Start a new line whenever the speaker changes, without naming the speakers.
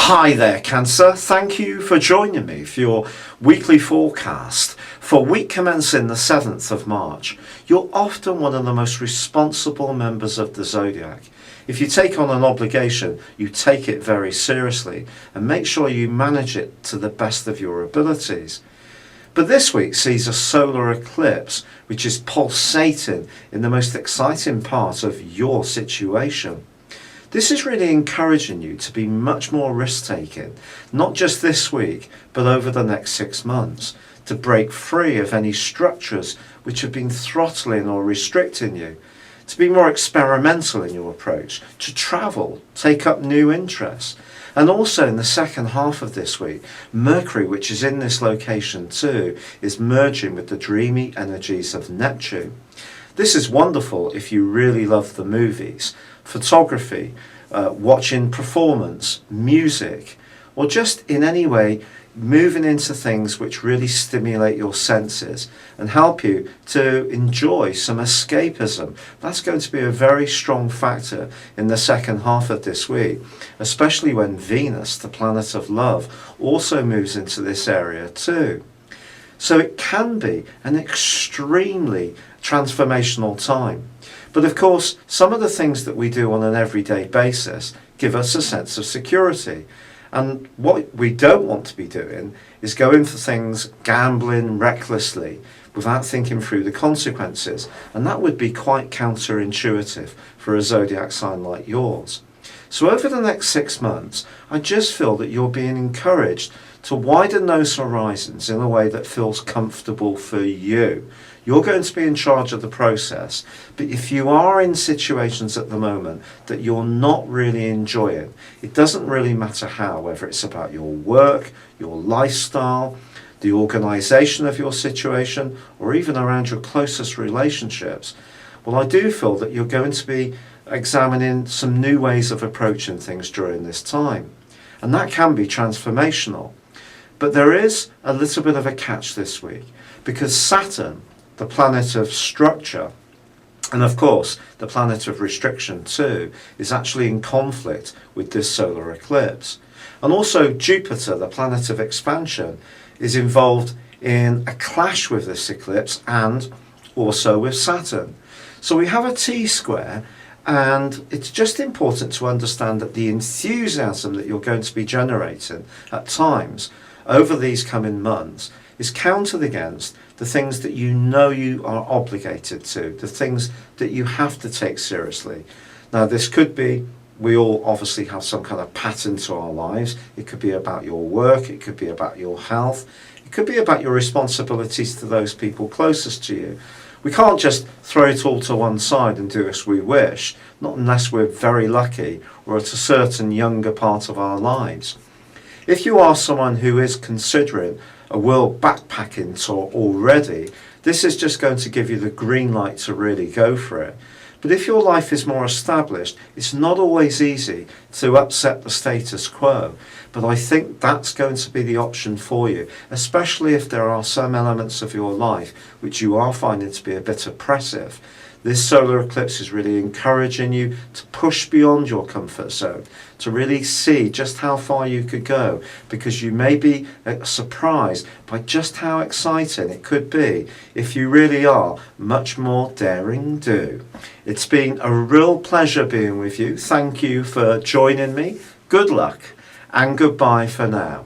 Hi there, Cancer. Thank you for joining me for your weekly forecast for week commencing the 7th of March. You're often one of the most responsible members of the zodiac. If you take on an obligation, you take it very seriously and make sure you manage it to the best of your abilities. But this week sees a solar eclipse which is pulsating in the most exciting part of your situation. This is really encouraging you to be much more risk-taking, not just this week, but over the next 6 months, to break free of any structures which have been throttling or restricting you, to be more experimental in your approach, to travel, take up new interests. And also in the second half of this week, Mercury, which is in this location too, is merging with the dreamy energies of Neptune. This is wonderful if you really love the movies, photography, watching performance, music, or just in any way moving into things which really stimulate your senses and help you to enjoy some escapism. That's going to be a very strong factor in the second half of this week, especially when Venus, the planet of love, also moves into this area too. So it can be an extremely transformational time. But of course, some of the things that we do on an everyday basis give us a sense of security. And what we don't want to be doing is going for things, gambling recklessly without thinking through the consequences. And that would be quite counterintuitive for a zodiac sign like yours. So over the next 6 months, I just feel that you're being encouraged to widen those horizons in a way that feels comfortable for you. You're going to be in charge of the process, but if you are in situations at the moment that you're not really enjoying, it doesn't really matter how, whether it's about your work, your lifestyle, the organisation of your situation, or even around your closest relationships. Well, I do feel that you're going to be examining some new ways of approaching things during this time, and that can be transformational. But there is a little bit of a catch this week, because Saturn, the planet of structure, and of course the planet of restriction too, is actually in conflict with this solar eclipse. And also Jupiter, the planet of expansion, is involved in a clash with this eclipse and also with Saturn. So we have a T-square, and it's just important to understand that the enthusiasm that you're going to be generating at times over these coming months is countered against the things that you know you are obligated to, the things that you have to take seriously. Now this could be, we all obviously have some kind of pattern to our lives. It could be about your work, it could be about your health, it could be about your responsibilities to those people closest to you. We can't just throw it all to one side and do as we wish, not unless we're very lucky or at a certain younger part of our lives. If you are someone who is considering a world backpacking tour already, this is just going to give you the green light to really go for it. But if your life is more established, it's not always easy to upset the status quo. But I think that's going to be the option for you, especially if there are some elements of your life which you are finding to be a bit oppressive. This solar eclipse is really encouraging you to push beyond your comfort zone, to really see just how far you could go, because you may be surprised by just how exciting it could be if you really are much more daring do. It's been a real pleasure being with you. Thank you for joining me. Good luck and goodbye for now.